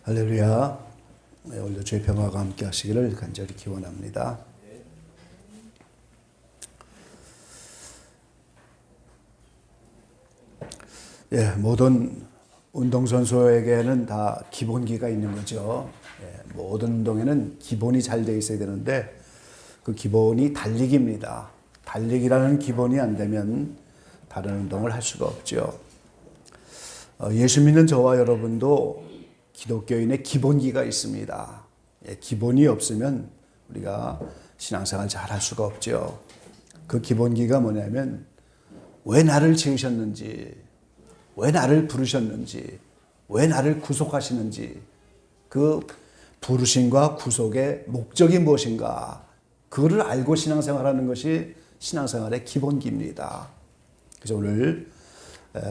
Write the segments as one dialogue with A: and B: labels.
A: 할렐루야. 네, 오늘도 주의 평화가 함께 하시기를 간절히 기원합니다. 모든 운동선수에게는 다 기본기가 있는 거죠. 모든 운동에는 기본이 잘 돼 있어야 되는데 그 기본이 달리기입니다. 달리기라는 기본이 안 되면 다른 운동을 할 수가 없죠. 예수 믿는 저와 여러분도 기독교인의 기본기가 있습니다. 기본이 없으면 우리가 신앙생활 잘 할 수가 없죠. 그 기본기가 뭐냐면 왜 나를 지으셨는지, 왜 나를 부르셨는지, 왜 나를 구속하시는지, 그 부르심과 구속의 목적이 무엇인가, 그거를 알고 신앙생활하는 것이 신앙생활의 기본기입니다. 그래서 오늘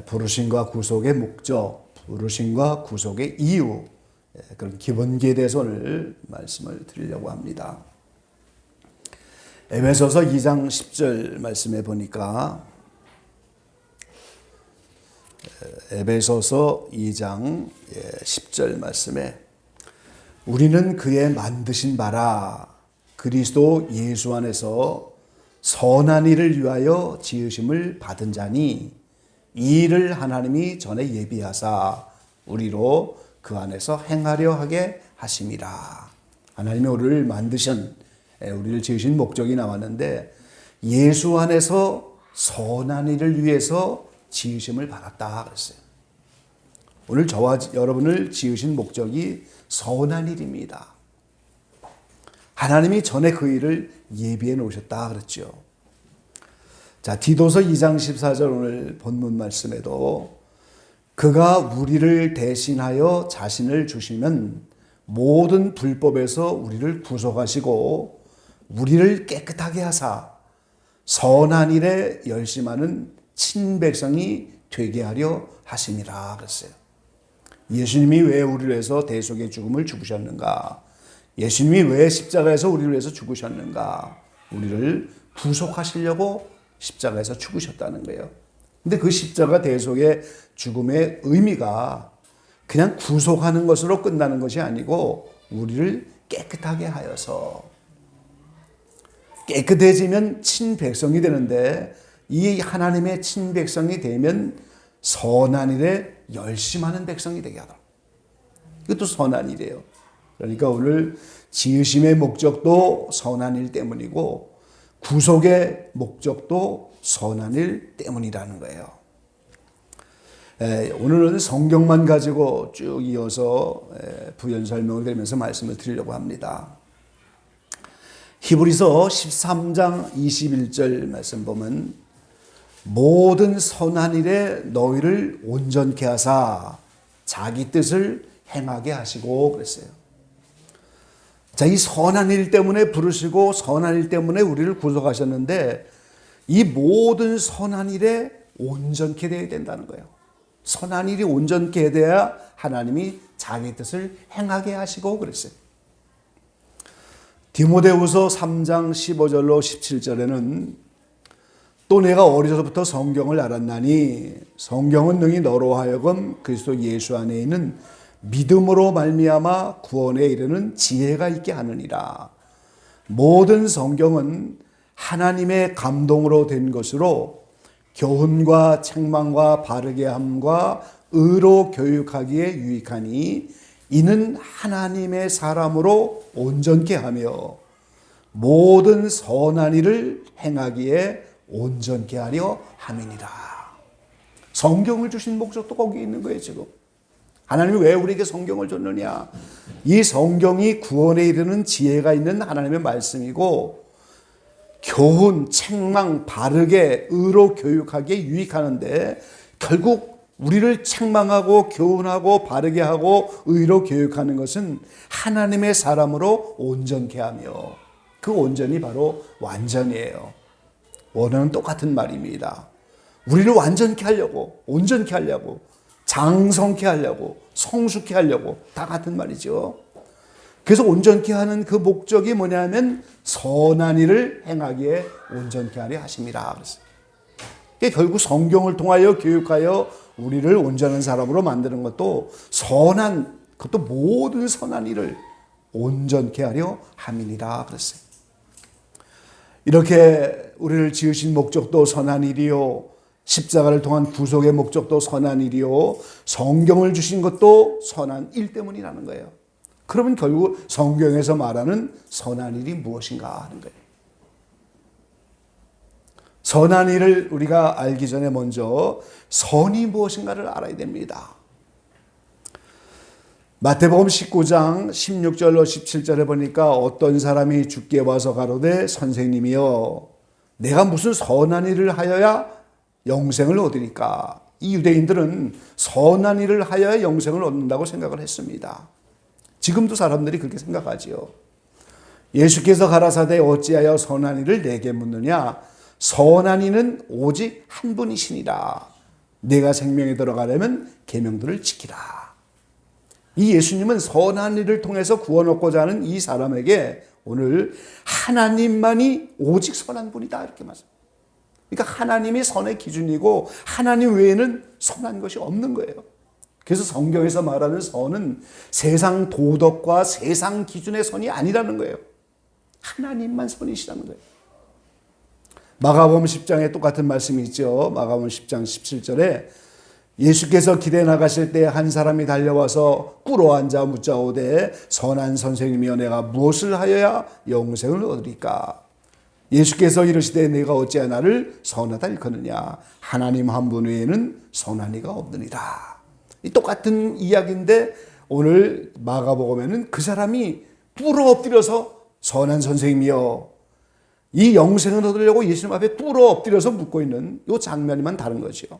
A: 부르심과 구속의 목적, 부르심과 구속의 이유, 그런 기본기에 대해서 오늘 말씀을 드리려고 합니다. 에베소서 2장 10절 말씀에 보니까 에베소서 2장 10절 말씀에 우리는 그의 만드신 바라 그리스도 예수 안에서 선한 일을 위하여 지으심을 받은 자니 이 일을 하나님이 전에 예비하사 우리로 그 안에서 행하려 하게 하심이라. 하나님이 우리를 만드신, 우리를 지으신 목적이 나왔는데 예수 안에서 선한 일을 위해서 지으심을 받았다 그랬어요. 오늘 저와 여러분을 지으신 목적이 선한 일입니다. 하나님이 전에 그 일을 예비해 놓으셨다 그랬죠. 자, 디도서 2장 14절 오늘 본문 말씀에도 그가 우리를 대신하여 자신을 주시면 모든 불법에서 우리를 구속하시고 우리를 깨끗하게 하사 선한 일에 열심하는 친백성이 되게 하려 하심이라 그랬어요. 예수님이 왜 우리를 위해서 대속의 죽음을 죽으셨는가? 예수님이 왜 십자가에서 우리를 위해서 죽으셨는가? 우리를 구속하시려고 십자가에서 죽으셨다는 거예요. 근데 그 십자가 대속의 죽음의 의미가 그냥 구속하는 것으로 끝나는 것이 아니고 우리를 깨끗하게 하여서, 깨끗해지면 친백성이 되는데 이 하나님의 친백성이 되면 선한 일에 열심하는 백성이 되게 하다. 이것도 선한 일이에요. 그러니까 오늘 지으심의 목적도 선한 일 때문이고 구속의 목적도 선한 일 때문이라는 거예요. 오늘은 성경만 가지고 쭉 이어서 부연 설명을 드리면서 말씀을 드리려고 합니다. 히브리서 13장 21절 말씀 보면 모든 선한 일에 너희를 온전케 하사 자기 뜻을 행하게 하시고 그랬어요. 자, 이 선한 일 때문에 부르시고 선한 일 때문에 우리를 구속하셨는데 이 모든 선한 일에 온전케 되어야 된다는 거예요. 선한 일이 온전케 돼야 하나님이 자기 뜻을 행하게 하시고 그랬어요. 디모데후서 3장 15절로 17절에는 또 내가 어려서부터 성경을 알았나니 성경은 능히 너로 하여금 그리스도 예수 안에 있는 믿음으로 말미암아 구원에 이르는 지혜가 있게 하느니라. 모든 성경은 하나님의 감동으로 된 것으로 교훈과 책망과 바르게 함과 의로 교육하기에 유익하니 이는 하나님의 사람으로 온전케 하며 모든 선한 일을 행하기에 온전케 하려 함이니라. 성경을 주신 목적도 거기에 있는 거예요. 지금 하나님이 왜 우리에게 성경을 줬느냐? 이 성경이 구원에 이르는 지혜가 있는 하나님의 말씀이고 교훈, 책망, 바르게 의로 교육하기에 유익하는데 결국 우리를 책망하고 교훈하고 바르게 하고 의로 교육하는 것은 하나님의 사람으로 온전케 하며 그 온전이 바로 완전이에요. 원어는 똑같은 말입니다. 우리를 완전케 하려고, 온전케 하려고, 장성케 하려고, 성숙케 하려고 다 같은 말이죠. 그래서 온전케 하는 그 목적이 뭐냐면 선한 일을 행하기에 온전케 하려 하심이라 그랬어요. 결국 성경을 통하여 교육하여 우리를 온전한 사람으로 만드는 것도 선한 그것도 모든 선한 일을 온전케 하려 함이니라 그랬어요. 이렇게 우리를 지으신 목적도 선한 일이요, 십자가를 통한 구속의 목적도 선한 일이요, 성경을 주신 것도 선한 일 때문이라는 거예요. 그러면 결국 성경에서 말하는 선한 일이 무엇인가 하는 거예요. 선한 일을 우리가 알기 전에 먼저 선이 무엇인가를 알아야 됩니다. 마태복음 19장 16절로 17절에 보니까 어떤 사람이 주께 와서 가로되 선생님이여 내가 무슨 선한 일을 하여야 영생을 얻으리까? 이 유대인들은 선한 일을 하여야 영생을 얻는다고 생각을 했습니다. 지금도 사람들이 그렇게 생각하지요. 예수께서 가라사대 어찌하여 선한 일을 내게 묻느냐? 선한 이는 오직 한 분이시니라. 내가 생명에 들어가려면 계명들을 지키라. 이 예수님은 선한 일을 통해서 구원 얻고자 하는 이 사람에게 오늘 하나님만이 오직 선한 분이다 이렇게 말씀합니다. 그러니까 하나님이 선의 기준이고 하나님 외에는 선한 것이 없는 거예요. 그래서 성경에서 말하는 선은 세상 도덕과 세상 기준의 선이 아니라는 거예요. 하나님만 선이시라는 거예요. 마가복음 10장에 똑같은 말씀이 있죠. 마가복음 10장 17절에 예수께서 길에 나가실 때 한 사람이 달려와서 꿇어앉아 묻자오되 선한 선생님이여 내가 무엇을 하여야 영생을 얻으리까? 예수께서 이르시되 내가 어찌하여 나를 선하다 일컫느냐? 하나님 한 분 외에는 선한 이가 없느니라. 이 똑같은 이야기인데 오늘 마가복음에는 그 사람이 꿇어 엎드려서 선한 선생님이여 이 영생을 얻으려고 예수님 앞에 꿇어 엎드려서 묻고 있는 이 장면이만 다른 거죠.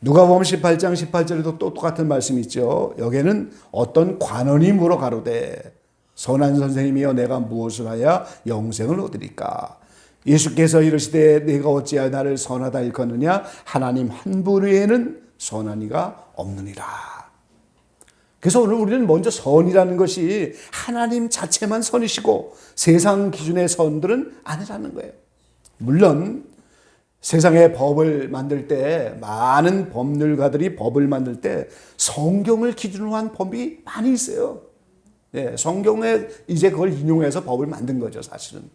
A: 누가복음 18장 18절에도 또 똑같은 말씀이 있죠. 여기에는 어떤 관원이 물어 가로되 선한 선생님이여 내가 무엇을 하여 영생을 얻으리까? 예수께서 이르시되 내가 어찌하여 나를 선하다 일컫느냐? 하나님 한 분 외에는 선한 이가 없느니라. 그래서 오늘 우리는 먼저 선이라는 것이 하나님 자체만 선이시고 세상 기준의 선들은 아니라는 거예요. 물론 세상에 법을 만들 때 많은 법률가들이 법을 만들 때 성경을 기준으로 한 법이 많이 있어요. 예, 성경에 이제 그걸 인용해서 법을 만든 거죠, 사실은.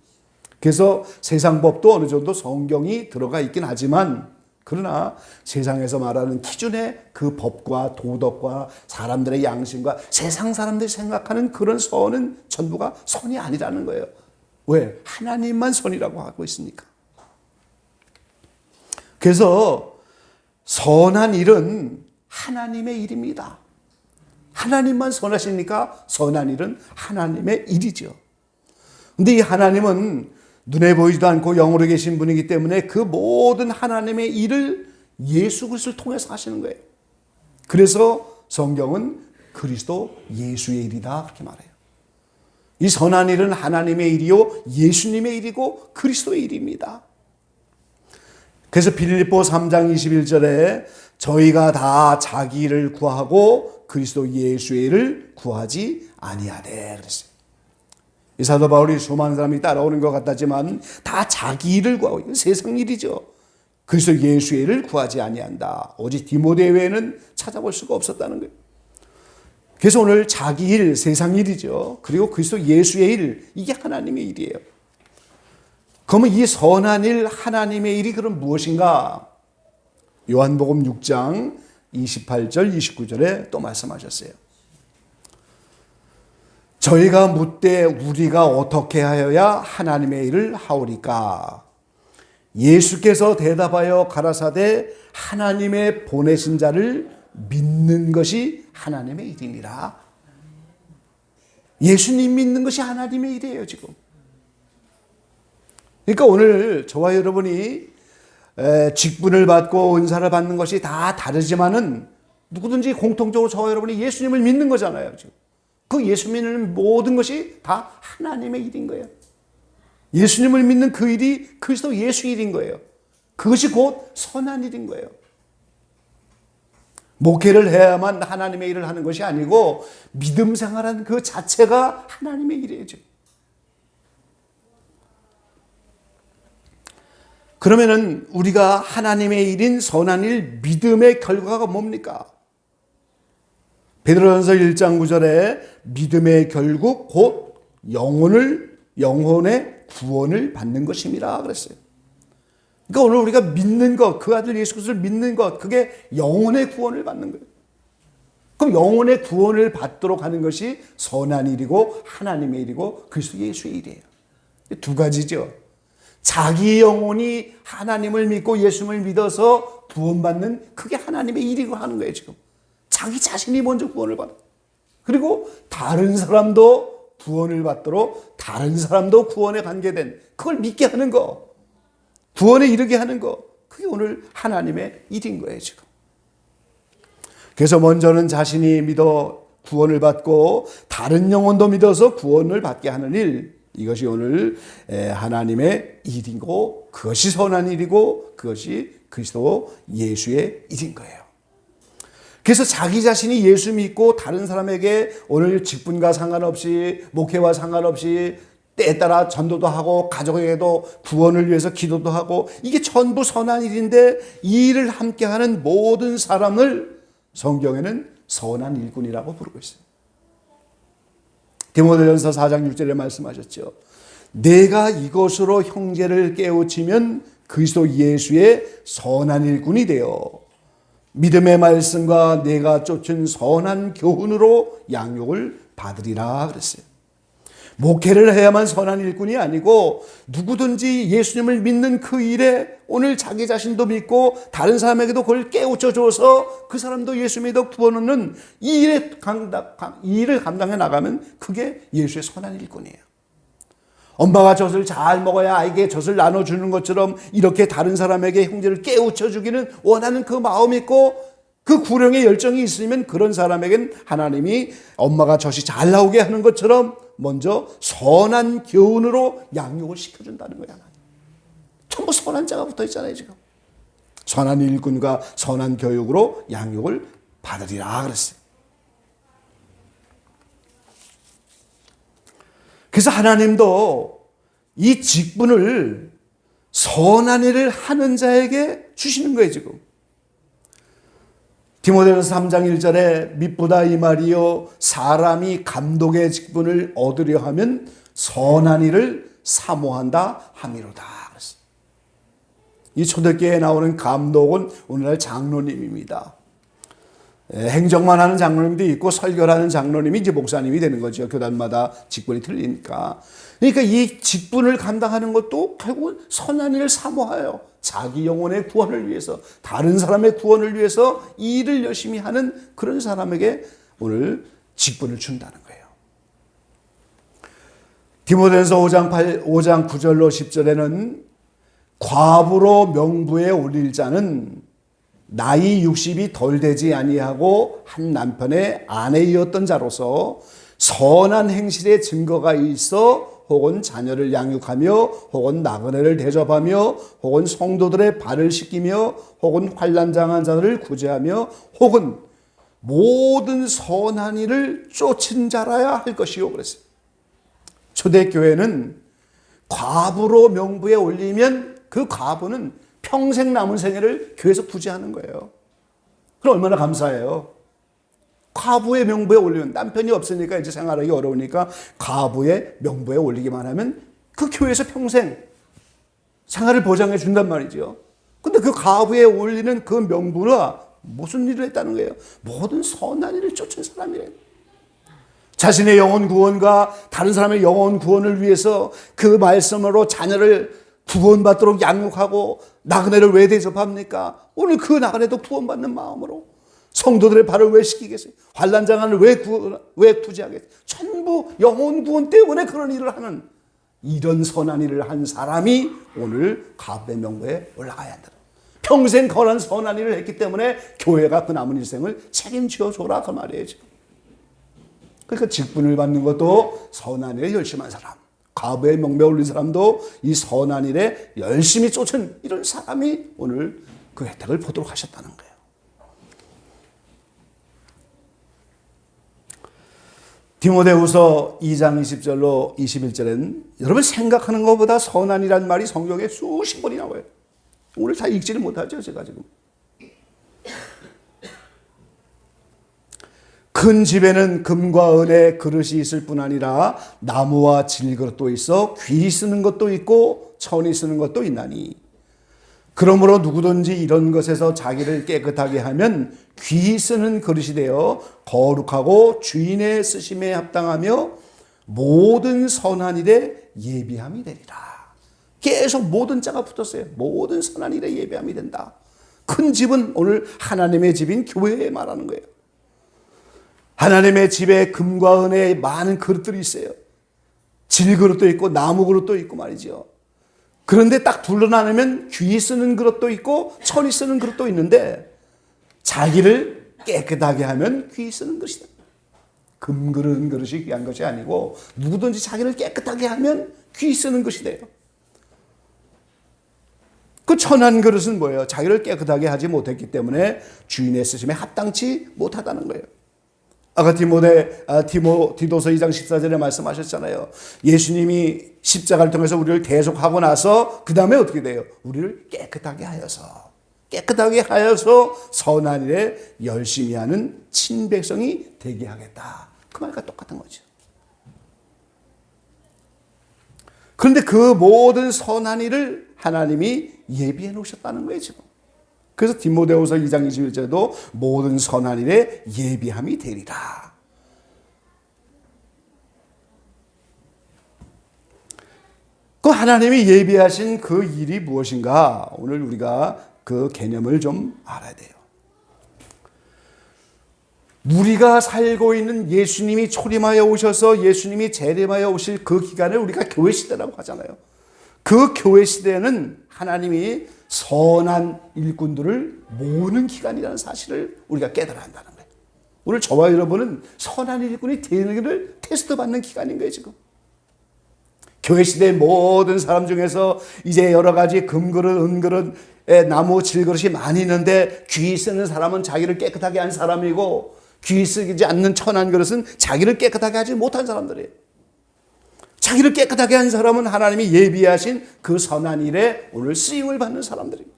A: 그래서 세상 법도 어느 정도 성경이 들어가 있긴 하지만 그러나 세상에서 말하는 기준의 그 법과 도덕과 사람들의 양심과 세상 사람들이 생각하는 그런 선은 전부가 선이 아니라는 거예요. 왜? 하나님만 선이라고 하고 있으니까. 그래서 선한 일은 하나님의 일입니다. 하나님만 선하시니까 선한 일은 하나님의 일이죠. 근데 이 하나님은 눈에 보이지도 않고 영으로 계신 분이기 때문에 그 모든 하나님의 일을 예수 그리스도를 통해서 하시는 거예요. 그래서 성경은 그리스도 예수의 일이다 그렇게 말해요. 이 선한 일은 하나님의 일이요 예수님의 일이고 그리스도의 일입니다. 그래서 빌립보 3장 21절에 저희가 다 자기 일을 구하고 그리스도 예수의 일을 구하지 아니하되 그랬어요. 이 사도 바울이 수많은 사람이 따라오는 것 같았지만 다 자기 일을 구하고 이건 세상 일이죠. 그리스도 예수의 일을 구하지 아니한다. 오직 디모데 외에는 찾아볼 수가 없었다는 거예요. 그래서 오늘 자기 일, 세상 일이죠. 그리고 그리스도 예수의 일, 이게 하나님의 일이에요. 그러면 이 선한 일, 하나님의 일이 그럼 무엇인가? 요한복음 6장 28절, 29절에 또 말씀하셨어요. 저희가 묻되 우리가 어떻게 하여야 하나님의 일을 하오리까? 예수께서 대답하여 가라사대 하나님의 보내신 자를 믿는 것이 하나님의 일이니라. 예수님 믿는 것이 하나님의 일이에요, 지금. 그러니까 오늘 저와 여러분이 직분을 받고 은사를 받는 것이 다 다르지만은 누구든지 공통적으로 저와 여러분이 예수님을 믿는 거잖아요, 지금. 그 예수 믿는 모든 것이 다 하나님의 일인 거예요. 예수님을 믿는 그 일이 그리스도 예수 일인 거예요. 그것이 곧 선한 일인 거예요. 목회를 해야만 하나님의 일을 하는 것이 아니고 믿음 생활하는 그 자체가 하나님의 일이에요. 그러면은 우리가 하나님의 일인 선한 일, 믿음의 결과가 뭡니까? 베드로전서 1장 9절에 믿음의 결국 곧 영혼의 구원을 받는 것임이라 그랬어요. 그러니까 오늘 우리가 믿는 것, 그 아들 예수 그리스도를 믿는 것, 그게 영혼의 구원을 받는 거예요. 그럼 영혼의 구원을 받도록 하는 것이 선한 일이고 하나님의 일이고 그리스도 예수의 일이에요. 두 가지죠. 자기 영혼이 하나님을 믿고 예수님을 믿어서 구원받는 그게 하나님의 일이고 하는 거예요. 지금 자기 자신이 먼저 구원을 받아. 그리고 다른 사람도 구원을 받도록 다른 사람도 구원에 관계된 그걸 믿게 하는 거, 구원에 이르게 하는 거, 그게 오늘 하나님의 일인 거예요. 지금. 그래서 먼저는 자신이 믿어 구원을 받고 다른 영혼도 믿어서 구원을 받게 하는 일, 이것이 오늘 하나님의 일이고 그것이 선한 일이고 그것이 그리스도 예수의 일인 거예요. 그래서 자기 자신이 예수 믿고 다른 사람에게 오늘 직분과 상관없이 목회와 상관없이 때에 따라 전도도 하고 가족에게도 구원을 위해서 기도도 하고 이게 전부 선한 일인데 이 일을 함께하는 모든 사람을 성경에는 선한 일꾼이라고 부르고 있어요. 디모데전서 4장 6절에 말씀하셨죠. 내가 이것으로 형제를 깨우치면 그리스도 예수의 선한 일꾼이 되어 믿음의 말씀과 내가 쫓은 선한 교훈으로 양육을 받으리라 그랬어요. 목회를 해야만 선한 일꾼이 아니고 누구든지 예수님을 믿는 그 일에 오늘 자기 자신도 믿고 다른 사람에게도 그걸 깨우쳐줘서 그 사람도 예수 믿어 구원하는 이 일을 감당해 나가면 그게 예수의 선한 일꾼이에요. 엄마가 젖을 잘 먹어야 아이에게 젖을 나눠주는 것처럼 이렇게 다른 사람에게 형제를 깨우쳐주기는 원하는 그 마음이 있고 그 구령의 열정이 있으면 그런 사람에겐 하나님이 엄마가 젖이 잘 나오게 하는 것처럼 먼저 선한 교훈으로 양육을 시켜준다는 거야. 전부 선한 자가 붙어 있잖아요. 지금 선한 일꾼과 선한 교육으로 양육을 받으리라 그랬어요. 그래서 하나님도 이 직분을 선한 일을 하는 자에게 주시는 거예요. 지금 디모데전서 3장 1절에 mit보다 이 말이요 사람이 감독의 직분을 얻으려 하면 선한 일을 사모한다 함이로다. 이 초대교회에 나오는 감독은 오늘날 장로님입니다. 행정만 하는 장로님도 있고 설교를 하는 장로님이 이제 목사님이 되는 거죠. 교단마다 직분이 틀리니까. 그러니까 이 직분을 감당하는 것도 결국 선한 일을 사모하여 자기 영혼의 구원을 위해서 다른 사람의 구원을 위해서 이 일을 열심히 하는 그런 사람에게 오늘 직분을 준다는 거예요. 디모데전서 5장 9절로 10절에는 과부로 명부에 올릴 자는 나이 60이 덜 되지 아니하고 한 남편의 아내이었던 자로서 선한 행실의 증거가 있어 혹은 자녀를 양육하며 혹은 나그네를 대접하며 혹은 성도들의 발을 씻기며 혹은 환난당한 자들을 구제하며 혹은 모든 선한 일을 쫓은 자라야 할 것이요 그랬어요. 초대교회는 과부로 명부에 올리면 그 과부는 평생 남은 생애를 교회에서 구제하는 거예요. 그럼 얼마나 감사해요. 과부의 명부에 올리면 남편이 없으니까 이제 생활하기 어려우니까 과부의 명부에 올리기만 하면 그 교회에서 평생 생활을 보장해 준단 말이죠. 근데 그 과부에 올리는 그 명부가 무슨 일을 했다는 거예요? 모든 선한 일을 쫓은 사람이래요. 자신의 영혼 구원과 다른 사람의 영혼 구원을 위해서 그 말씀으로 자녀를 구원받도록 양육하고 나그네를 왜 대접합니까? 오늘 그 나그네도 구원받는 마음으로 성도들의 발을 왜 씻기겠어요? 환난장한을 왜 구제하겠어요? 전부 영혼 구원 때문에 그런 일을 하는 이런 선한 일을 한 사람이 오늘 과부의 명부에 올라가야 한다. 평생 그런 선한 일을 했기 때문에 교회가 그 남은 일생을 책임져 줘라 그 말이에요. 지금. 그러니까 직분을 받는 것도 선한 일에 열심한 사람, 과부의 명부에 올린 사람도 이 선한 일에 열심히 쫓은 이런 사람이 오늘 그 혜택을 보도록 하셨다는 거예요. 디모데후서 2장 20절로 21절에는 여러분 생각하는 것보다 선한이란 말이 성경에 수십 번이 나와요. 오늘 다 읽지를 못하죠, 제가 지금. 큰 집에는 금과 은의 그릇이 있을 뿐 아니라 나무와 질그릇도 있어 귀 쓰는 것도 있고 천이 쓰는 것도 있나니 그러므로 누구든지 이런 것에서 자기를 깨끗하게 하면 귀 쓰는 그릇이 되어 거룩하고 주인의 쓰심에 합당하며 모든 선한 일에 예비함이 되리라. 계속 모든 자가 붙었어요. 모든 선한 일에 예비함이 된다. 큰 집은 오늘 하나님의 집인 교회에 말하는 거예요. 하나님의 집에 금과 은의 많은 그릇들이 있어요. 질그릇도 있고 나무 그릇도 있고 말이죠. 그런데 딱 둘러나누면 귀 쓰는 그릇도 있고 천이 쓰는 그릇도 있는데 자기를 깨끗하게 하면 귀 쓰는 것이다. 금그릇 그릇이 귀한 것이 아니고 누구든지 자기를 깨끗하게 하면 귀 쓰는 것이 돼요. 그 천한 그릇은 뭐예요? 자기를 깨끗하게 하지 못했기 때문에 주인의 쓰심에 합당치 못하다는 거예요. 아까 디도서 2장 14절에 말씀하셨잖아요. 예수님이 십자가를 통해서 우리를 대속하고 나서 그 다음에 어떻게 돼요? 우리를 깨끗하게 하여서 선한 일에 열심히 하는 친백성이 되게 하겠다. 그 말과 똑같은 거죠. 그런데 그 모든 선한 일을 하나님이 예비해 놓으셨다는 거예요, 지금. 그래서 디모데후서 2장 21절에도 모든 선한 일에 예비함이 되리라. 그 하나님이 예비하신 그 일이 무엇인가? 오늘 우리가 그 개념을 좀 알아야 돼요. 우리가 살고 있는 예수님이 초림하여 오셔서 예수님이 재림하여 오실 그 기간을 우리가 교회 시대라고 하잖아요. 그 교회 시대는 하나님이 선한 일꾼들을 모으는 기간이라는 사실을 우리가 깨달아야 한다는 거예요. 오늘 저와 여러분은 선한 일꾼이 되기를 테스트 받는 기간인 거예요, 지금. 교회 시대의 모든 사람 중에서 이제 여러 가지 금그릇, 은그릇, 나무 질그릇이 많이 있는데 귀 쓰는 사람은 자기를 깨끗하게 한 사람이고 귀 쓰지 않는 천한 그릇은 자기를 깨끗하게 하지 못한 사람들이에요. 자기를 깨끗하게 한 사람은 하나님이 예비하신 그 선한 일에 오늘 쓰임을 받는 사람들입니다.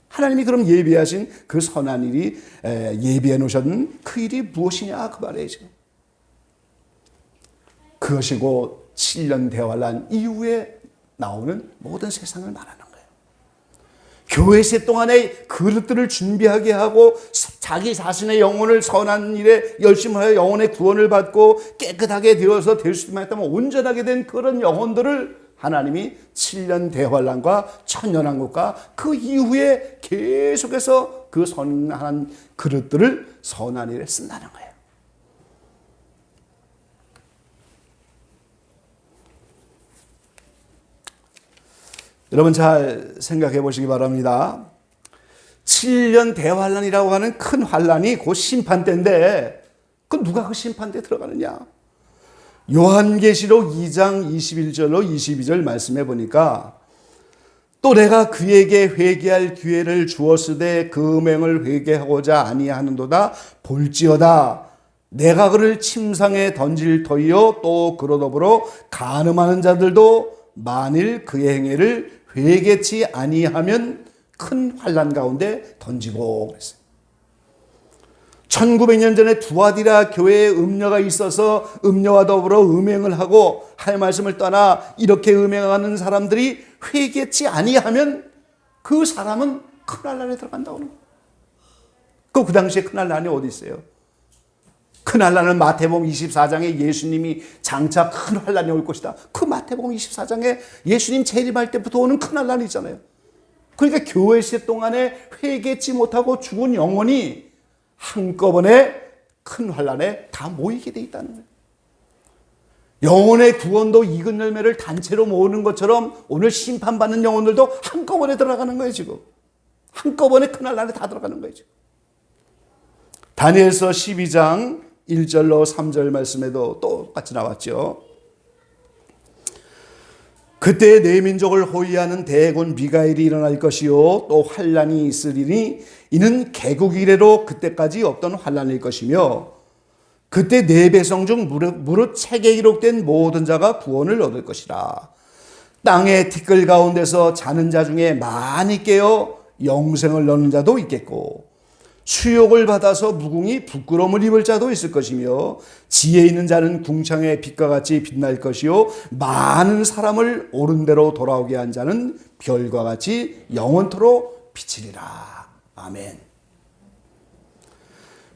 A: 하나님이 그럼 예비하신 그 선한 일이 예비해 놓으셨는 그 일이 무엇이냐 그 말이에요. 그것이고 7년 대환란 이후에 나오는 모든 세상을 말하는 거예요. 교회 세 동안에 그릇들을 준비하게 하고 자기 자신의 영혼을 선한 일에 열심히 하여 영혼의 구원을 받고 깨끗하게 되어서 될 수 있다면 온전하게 된 그런 영혼들을 하나님이 7년 대환란과 천년왕국과 그 이후에 계속해서 그 선한 그릇들을 선한 일에 쓴다는 거예요. 여러분 잘 생각해 보시기 바랍니다. 7년 대환란이라고 하는 큰 환란이 곧 심판 때인데 그 누가 그 심판 때에 들어가느냐? 요한계시록 2장 21절로 22절 말씀해 보니까 또 내가 그에게 회개할 기회를 주었으되 그 음행을 회개하고자 아니하는도다 볼지어다 내가 그를 침상에 던질 터이요 또 그로 더불어 간음하는 자들도 만일 그의 행위를 회개치 아니하면 큰 환난 가운데 던지고 그랬어요. 1900년 전에 두아디라 교회에 음녀가 있어서 음녀와 더불어 음행을 하고 할 말씀을 떠나 이렇게 음행하는 사람들이 회개치 아니하면 그 사람은 큰 환난에 들어간다고 하는 거예요. 그 당시에 큰 환난이 어디 있어요? 큰 환난은 마태복음 24장에 예수님이 장차 큰 환난이 올 것이다. 그 마태복음 24장에 예수님 재림할 때부터 오는 큰 환난이 있잖아요. 그러니까 교회 시대 동안에 회개치 못하고 죽은 영혼이 한꺼번에 큰 환난에 다 모이게 돼 있다는 거예요. 영혼의 구원도 익은 열매를 단체로 모으는 것처럼 오늘 심판받는 영혼들도 한꺼번에 들어가는 거예요. 지금 한꺼번에 큰 환난에 다 들어가는 거예요. 지금. 다니엘서 12장 1절로 3절 말씀에도 똑같이 나왔죠. 그때 내 민족을 호위하는 대군 미가엘이 일어날 것이요 또 환란이 있으리니 이는 개국 이래로 그때까지 없던 환란일 것이며 그때 내 백성 중 무릇 책에 기록된 모든 자가 구원을 얻을 것이라. 땅의 티끌 가운데서 자는 자 중에 많이 깨어 영생을 얻는 자도 있겠고 수욕을 받아서 무궁히 부끄러움을 입을 자도 있을 것이며 지혜 있는 자는 궁창의 빛과 같이 빛날 것이요 많은 사람을 옳은 대로 돌아오게 한 자는 별과 같이 영원토록 비치리라. 아멘.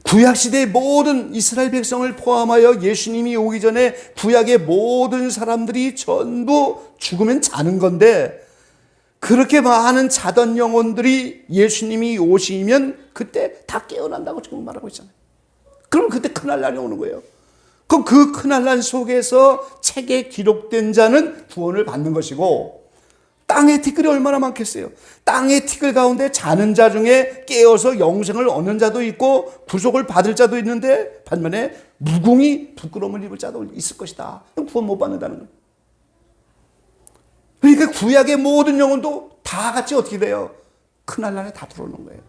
A: 구약시대의 모든 이스라엘 백성을 포함하여 예수님이 오기 전에 구약의 모든 사람들이 전부 죽으면 자는 건데, 그렇게 많은 자던 영혼들이 예수님이 오시면 그때 다 깨어난다고 지금 말하고 있잖아요. 그럼 그때 그날날이 오는 거예요. 그럼 그 그날날 속에서 책에 기록된 자는 구원을 받는 것이고, 땅의 티끌이 얼마나 많겠어요. 땅의 티끌 가운데 자는 자 중에 깨어서 영생을 얻는 자도 있고 구속을 받을 자도 있는데, 반면에 무궁히 부끄러움을 입을 자도 있을 것이다. 구원 못 받는다는 거예요. 그러니까 구약의 모든 영혼도 다 같이 어떻게 돼요? 그날날에 다 들어오는 거예요.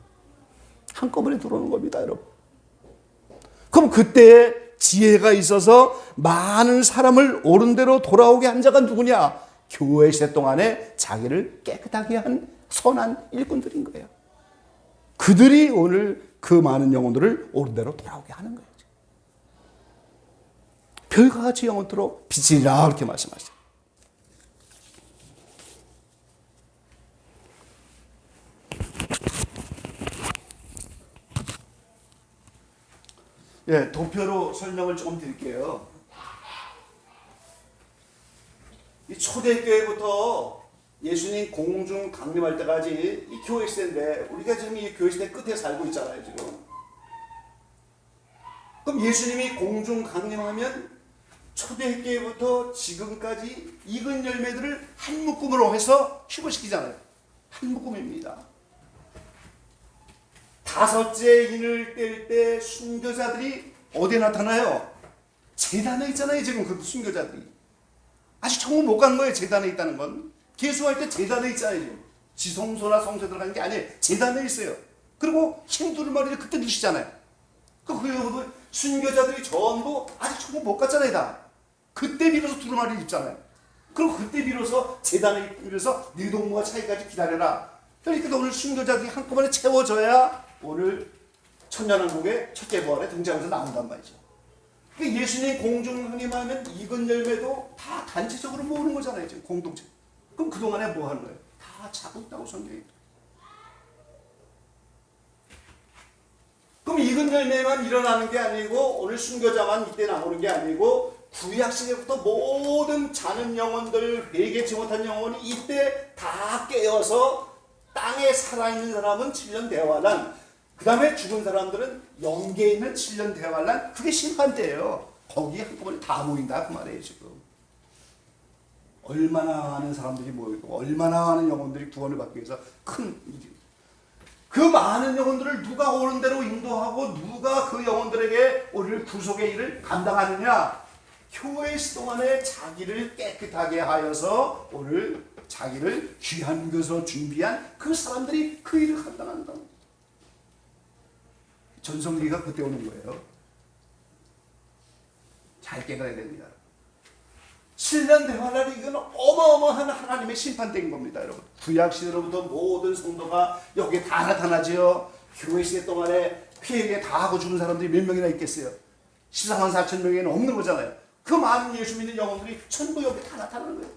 A: 한꺼번에 들어오는 겁니다, 여러분. 그럼 그때에 지혜가 있어서 많은 사람을 옳은 대로 돌아오게 한 자가 누구냐? 교회 시대 동안에 자기를 깨끗하게 한 선한 일꾼들인 거예요. 그들이 오늘 그 많은 영혼들을 옳은 대로 돌아오게 하는 거예요. 별과 같이 영원토록 비치리라, 그렇게 말씀하시죠. 예, 도표로 설명을 조금 드릴게요. 이 초대교회부터 예수님 공중 강림할 때까지 이 교회 시대인데, 우리가 지금 이 교회 시대 끝에 살고 있잖아요, 지금. 그럼 예수님이 공중 강림하면 초대교회부터 지금까지 익은 열매들을 한 묶음으로 해서 휴거시키잖아요. 한 묶음입니다. 다섯째 인을 뗄 때 순교자들이 어디에 나타나요? 제단에 있잖아요, 지금 그 순교자들이. 아직 천국 못 간 거예요, 제단에 있다는 건. 계수할 때 제단에 있잖아요, 지금. 지성소나 성소 들어가는 게 아니에요. 제단에 있어요. 그리고 힘두루마리를 그때 넣으시잖아요. 그 순교자들이 전부 아직 천국 못 갔잖아요, 다. 그때 비로소 두루마리를 입잖아요. 그리고 그때 비로소 제단에 비로소 네 동무가 차기까지 기다려라. 그러니까 오늘 순교자들이 한꺼번에 채워져야 오늘 천년왕국의 첫째 부활에 등장해서 나온단 말이죠. 그러니까 예수님 공중강림하면 익은 열매도 다 단체적으로 모으는 거잖아요, 지금 공동체. 그럼 그동안에 뭐 하는 거예요? 다 자고 있다고 성경이. 그럼 익은 열매만 일어나는 게 아니고, 오늘 순교자만 이때 나오는 게 아니고, 구약시대부터 모든 자는 영혼들, 회개치 못한 영혼이 이때 다 깨어서 땅에 살아있는 사람은 7년 대환란, 그 다음에 죽은 사람들은 영계에 있는 7년 대환란, 그게 심판대예요. 거기에 한꺼번에 다 모인다 그 말이에요, 지금. 얼마나 많은 사람들이 모이고 얼마나 많은 영혼들이 구원을 받기 위해서 큰 일이. 그 많은 영혼들을 누가 옳은 대로 인도하고 누가 그 영혼들에게 오늘 구속의 일을 감당하느냐? 교회 동안에 자기를 깨끗하게 하여서 오늘 자기를 귀한 것으로 준비한 그 사람들이 그 일을 감당한다. 전성기가 그때 오는 거예요. 잘 깨달아야 됩니다. 7년 대환란이 이건 어마어마한 하나님의 심판대인 겁니다, 여러분. 구약시대로부터 모든 성도가 여기에 다 나타나지요. 교회 시대 동안에 피해에 다 하고 죽은 사람들이 몇 명이나 있겠어요? 14만 4천 명에는 없는 거잖아요. 그 많은 예수 믿는 영혼들이 전부 여기 다 나타나는 거예요.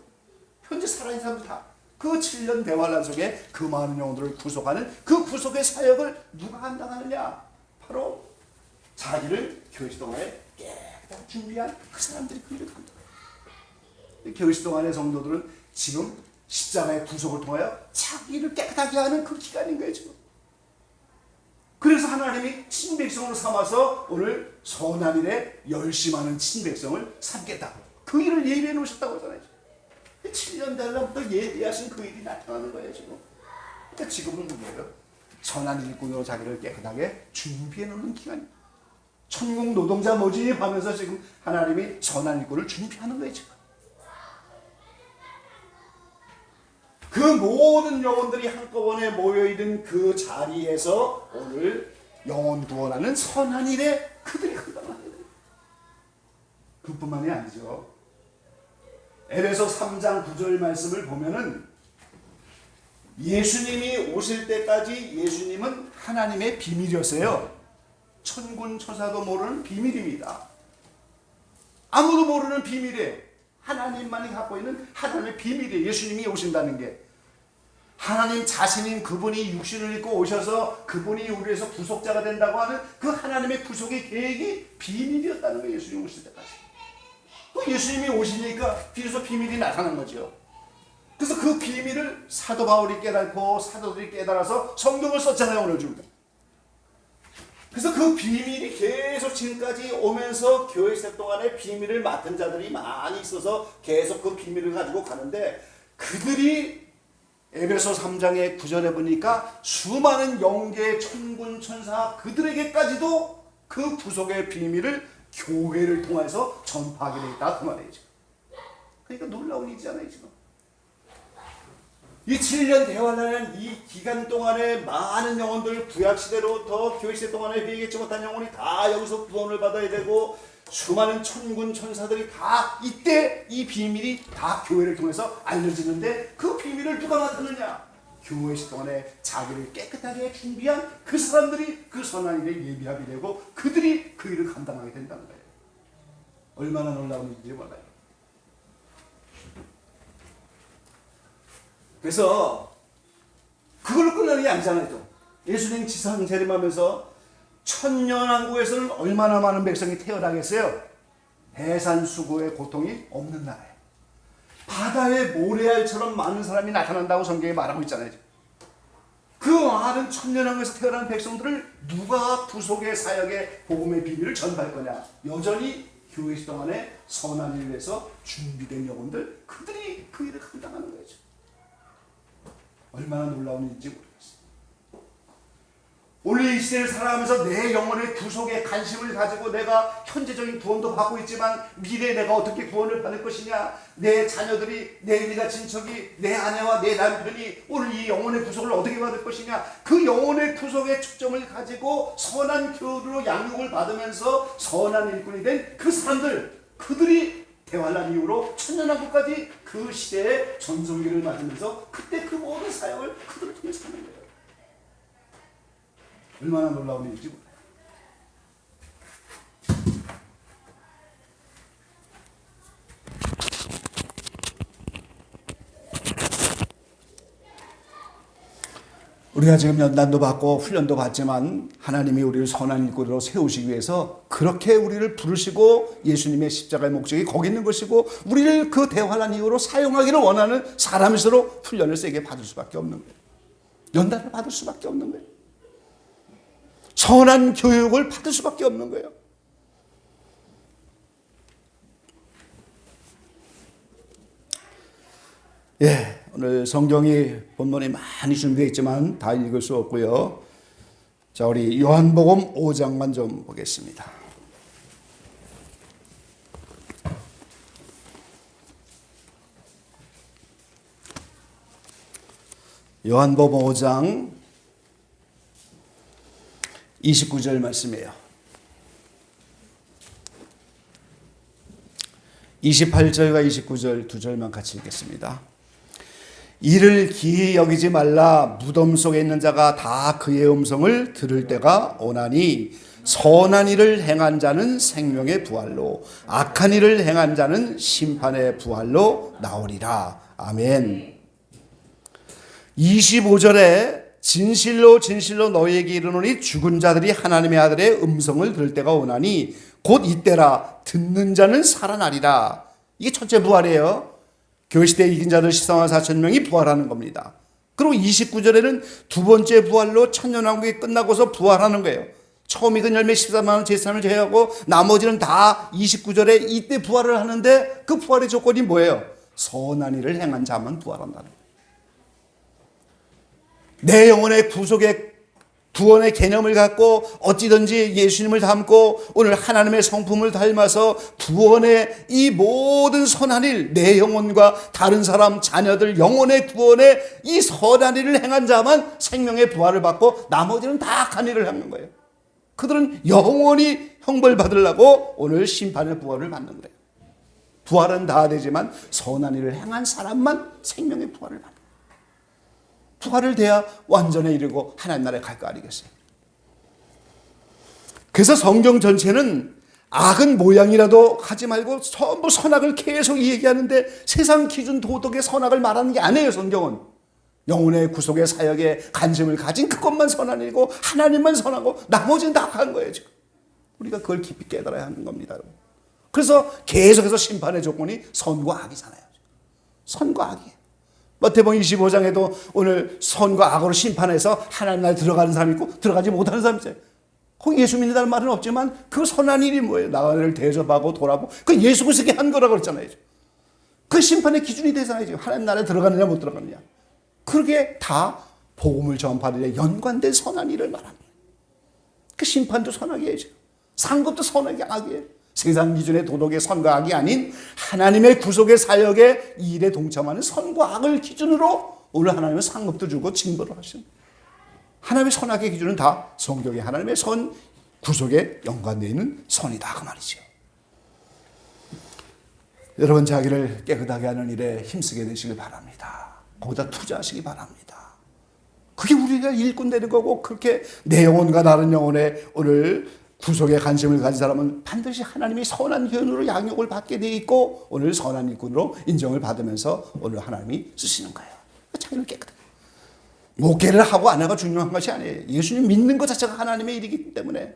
A: 현재 살아있는 사람들 다. 그 7년 대환란 속에 그 많은 영혼들을 구속하는 그 구속의 사역을 누가 감당하느냐? 바로 자기를 교회 동안에 깨끗하게 준비한 그 사람들이 그 일을 감당해요. 교회 동안의 성도들은 지금 십자가의 구속을 통하여 자기를 깨끗하게 하는 그 기간인 거예요, 지금. 그래서 하나님이 친백성으로 삼아서 오늘 선한 일에 열심하는 친백성을 삼겠다. 그 일을 예비해 놓으셨다고 하잖아요. 7년 달라부터 예비하신 그 일이 나타나는 거예요, 지금. 그러니까 지금은 뭐예요? 선한 일꾼으로 자기를 깨끗하게 준비해 놓는 기간입니다. 천국 노동자 모집하면서 지금 하나님이 선한 일꾼을 준비하는 거예요, 지금. 그 모든 영혼들이 한꺼번에 모여있는 그 자리에서 오늘 영혼 구원하는 선한 일에 그들이 감당하는 거예요. 그뿐만이 아니죠. 에베소 3장 9절 말씀을 보면은 예수님이 오실 때까지 예수님은 하나님의 비밀이었어요. 천군 천사도 모르는 비밀입니다. 아무도 모르는 비밀이에요. 하나님만이 갖고 있는 하나님의 비밀이에요. 예수님이 오신다는 게. 하나님 자신인 그분이 육신을 입고 오셔서 그분이 우리를 위해서 구속자가 된다고 하는 그 하나님의 구속의 계획이 비밀이었다는 거예요. 예수님 오실 때까지. 또 예수님이 오시니까 비로소 비밀이 나타난 거죠. 그래서 그 비밀을 사도 바울이 깨닫고 사도들이 깨달아서 성경을 썼잖아요. 오늘 중. 그래서 그 비밀이 계속 지금까지 오면서 교회 시대 동안에 비밀을 맡은 자들이 많이 있어서 계속 그 비밀을 가지고 가는데, 그들이 에베소 3장의 9절에 보니까 수많은 영계 천군 천사 그들에게까지도 그 구속의 비밀을 교회를 통해서 전파하게 되어 있다 그 말이죠. 그러니까 놀라운 일이잖아요. 지금 이 7년 대환란한 이 기간 동안에 많은 영혼들, 구약시대로부터 교회시대 동안에 비행했지 못한 영혼이 다 여기서 구원을 받아야 되고, 수많은 천군 천사들이 다 이때 이 비밀이 다 교회를 통해서 알려지는데, 그 비밀을 누가 맡았느냐? 교회시 동안에 자기를 깨끗하게 준비한 그 사람들이 그 선한 일에 예비합이 되고 그들이 그 일을 감당하게 된다는 거예요. 얼마나 놀라운 일인지 몰라요. 그래서 그걸로 끝나는 게 아니잖아요. 또 예수님 지상 재림하면서 천년왕국에서는 얼마나 많은 백성이 태어나겠어요? 해산수고의 고통이 없는 나라예요. 바다에 모래알처럼 많은 사람이 나타난다고 성경에 말하고 있잖아요. 그 많은 천년왕국에서 태어난 백성들을 누가 구속의 사역의 복음의 비밀을 전파할 거냐? 여전히 교회시 동안에 선한 일을 위해서 준비된 영혼들, 그들이 그 일을 감당하는 거죠. 얼마나 놀라운 일인지 모르겠어요. 오늘 이 시대를 살아가면서 내 영혼의 구속에 관심을 가지고 내가 현재적인 구원도 받고 있지만 미래에 내가 어떻게 구원을 받을 것이냐, 내 자녀들이, 내 일가 친척이, 내 아내와 내 남편이 오늘 이 영혼의 구속을 어떻게 받을 것이냐, 그 영혼의 구속의 초점을 가지고 선한 교류로 양육을 받으면서 선한 일꾼이 된 그 사람들, 그들이 대환란 이후로 천년왕국까지 그 시대의 전성기를 맞으면서 그때 그 모든 사역을 그들을 통해서 하는 거예요. 얼마나 놀라운 일인지 몰라요. 우리가 지금 연단도 받고 훈련도 받지만 하나님이 우리를 선한 일꾼으로 세우시기 위해서 그렇게 우리를 부르시고 예수님의 십자가의 목적이 거기 있는 것이고, 우리를 그 대환란 이후로 사용하기를 원하는 사람일수록 훈련을 세게 받을 수밖에 없는 거예요. 연단을 받을 수밖에 없는 거예요. 선한 교육을 받을 수밖에 없는 거예요. 예, 오늘 성경이 본문이 많이 준비되어 있지만 다 읽을 수 없고요. 자, 우리 요한복음 5장만 좀 보겠습니다. 요한복음 5장 29절 말씀이에요. 28절과 29절 두 절만 같이 읽겠습니다. 이를 기이 여기지 말라. 무덤 속에 있는 자가 다 그의 음성을 들을 때가 오나니, 선한 일을 행한 자는 생명의 부활로, 악한 일을 행한 자는 심판의 부활로 나오리라. 아멘. 25절에 진실로 진실로 너희에게 이르노니 죽은 자들이 하나님의 아들의 음성을 들을 때가 오나니 곧 이때라. 듣는 자는 살아나리라. 이게 첫째 부활이에요. 교회시대에 이긴 자들 14만 4천 명이 부활하는 겁니다. 그리고 29절에는 두 번째 부활로 천년왕국이 끝나고서 부활하는 거예요. 처음 익은 열매 14만 제사를 제외하고 나머지는 다 29절에 이때 부활을 하는데, 그 부활의 조건이 뭐예요? 선한 일을 행한 자만 부활한다는 거예요. 내 영혼의 구속의 구원의 개념을 갖고 어찌든지 예수님을 닮고 오늘 하나님의 성품을 닮아서 구원의 이 모든 선한 일, 내 영혼과 다른 사람, 자녀들 영혼의 구원에 이 선한 일을 행한 자만 생명의 부활을 받고 나머지는 다 악한 일을 하는 거예요. 그들은 영원히 형벌 받으려고 오늘 심판의 부활을 받는 거예요. 부활은 다 되지만 선한 일을 행한 사람만 생명의 부활을 받는 거예요. 부활을 돼야 완전에 이르고 하나님 나라에 갈 거 아니겠어요? 그래서 성경 전체는 악은 모양이라도 하지 말고 전부 선악을 계속 얘기하는데 세상 기준 도덕의 선악을 말하는 게 아니에요. 성경은 영혼의 구속의 사역에 관심을 가진 그것만 선한 일이고 하나님만 선하고 나머지는 다 악한 거예요. 지금 우리가 그걸 깊이 깨달아야 하는 겁니다. 그래서 계속해서 심판의 조건이 선과 악이잖아요. 선과 악이에요. 마태복음 25장에도 오늘 선과 악으로 심판해서 하나님 나라에 들어가는 사람이 있고 들어가지 못하는 사람이 있어요. 거기 예수 믿는다는 말은 없지만 그 선한 일이 뭐예요? 나를 대접하고 돌아보고 그 예수 그리스도께 한 거라고 그랬잖아요. 그 심판의 기준이 되잖아요. 지금 하나님 나라에 들어가느냐 못 들어가느냐. 그게 다 복음을 전파하는 데 연관된 선한 일을 말합니다. 그 심판도 선악이에요. 상급도 선악이 악이에요. 세상 기준의 도덕의 선과 악이 아닌 하나님의 구속의 사역의 일에 동참하는 선과 악을 기준으로 오늘 하나님은 상급도 주고 징벌을 하십니다. 하나님의 선악의 기준은 다 성경에 하나님의 선 구속에 연관되어 있는 선이다 그 말이죠. 여러분 자기를 깨끗하게 하는 일에 힘쓰게 되시길 바랍니다. 거기다 투자하시기 바랍니다. 그게 우리가 일꾼 되는 거고 그렇게 내 영혼과 다른 영혼에 오늘 구속에 관심을 가진 사람은 반드시 하나님이 선한 견으로 양육을 받게 돼 있고 오늘 선한 일꾼으로 인정을 받으면서 오늘 하나님이 쓰시는 거예요. 자기를 깨끗하게. 목회를 하고 안 하고 중요한 것이 아니에요. 예수님 믿는 것 자체가 하나님의 일이기 때문에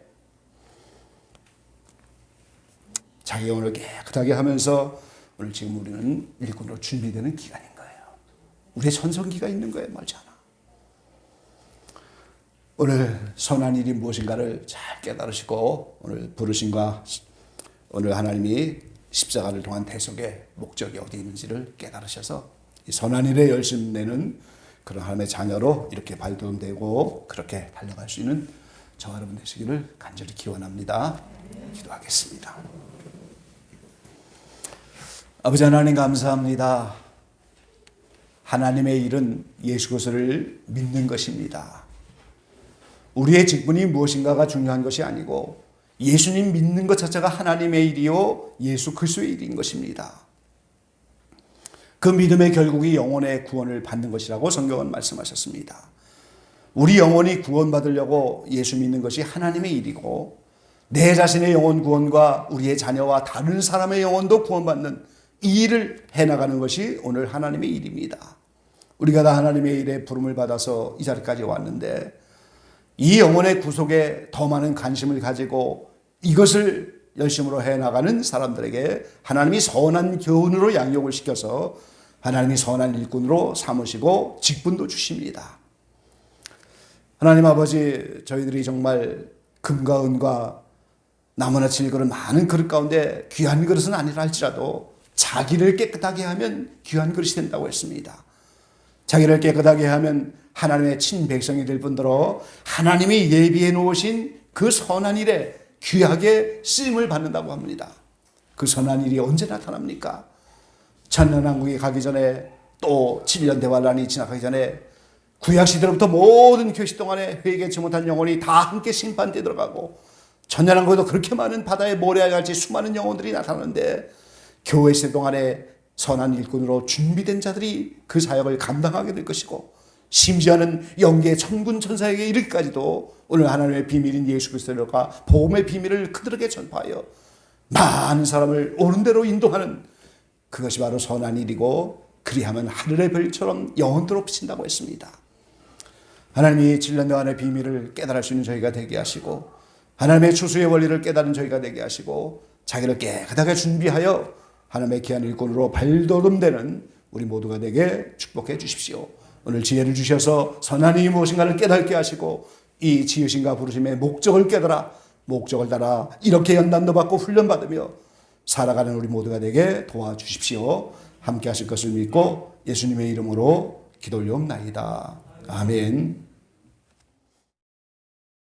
A: 자기 영혼을 깨끗하게 하면서 오늘 지금 우리는 일꾼으로 준비되는 기간인 거예요. 우리의 전성기가 있는 거예요. 멀지 않아. 오늘 선한 일이 무엇인가를 잘 깨달으시고 오늘 부르심과 오늘 하나님이 십자가를 통한 대속의 목적이 어디 있는지를 깨달으셔서 이 선한 일에 열심 내는 그런 하나님의 자녀로 이렇게 발돋움되고 그렇게 달려갈 수 있는 저와 여러분 되시기를 간절히 기원합니다. 기도하겠습니다. 아버지 하나님 감사합니다. 하나님의 일은 예수 그리스도를 믿는 것입니다. 우리의 직분이 무엇인가가 중요한 것이 아니고 예수님 믿는 것 자체가 하나님의 일이요 예수 그리스도의 일인 것입니다. 그 믿음의 결국이 영혼의 구원을 받는 것이라고 성경은 말씀하셨습니다. 우리 영혼이 구원받으려고 예수 믿는 것이 하나님의 일이고 내 자신의 영혼 구원과 우리의 자녀와 다른 사람의 영혼도 구원받는 이 일을 해나가는 것이 오늘 하나님의 일입니다. 우리가 다 하나님의 일에 부름을 받아서 이 자리까지 왔는데 이 영혼의 구속에 더 많은 관심을 가지고 이것을 열심으로 해나가는 사람들에게 하나님이 선한 교훈으로 양육을 시켜서 하나님이 선한 일꾼으로 삼으시고 직분도 주십니다. 하나님 아버지 저희들이 정말 금과 은과 나무나 질그릇 많은 그릇 가운데 귀한 그릇은 아니라 할지라도 자기를 깨끗하게 하면 귀한 그릇이 된다고 했습니다. 자기를 깨끗하게 하면 하나님의 친백성이 될 뿐더러 하나님이 예비해 놓으신 그 선한 일에 귀하게 쓰임을 받는다고 합니다. 그 선한 일이 언제 나타납니까? 천년왕국이 가기 전에 또 7년 대환란이 지나가기 전에 구약시대로부터 모든 교시 동안에 회개치 못한 영혼이 다 함께 심판대에 들어가고 천년왕국에도 그렇게 많은 바다의 모래와 같이 수많은 영혼들이 나타나는데 교회 시대 동안에 선한 일꾼으로 준비된 자들이 그 사역을 감당하게 될 것이고 심지어는 영계의 천군 천사에게 이르기까지도 오늘 하나님의 비밀인 예수 그리스도가 복음의 비밀을 그들에게 전파하여 많은 사람을 옳은 대로 인도하는 그것이 바로 선한 일이고 그리하면 하늘의 별처럼 영원토록 비친다고 했습니다. 하나님이 7년 동안의 비밀을 깨달을 수 있는 저희가 되게 하시고 하나님의 추수의 원리를 깨달은 저희가 되게 하시고 자기를 깨끗하게 준비하여 하나님의 귀한 일꾼으로 발돋움되는 우리 모두가 되게 축복해 주십시오. 오늘 지혜를 주셔서 선한 일이 무엇인가를 깨닫게 하시고 이 지으심과 부르심의 목적을 깨달아 목적을 따라 이렇게 연단도 받고 훈련받으며 살아가는 우리 모두가 되게 도와주십시오. 함께 하실 것을 믿고 예수님의 이름으로 기도 올리옵나이다. 아멘.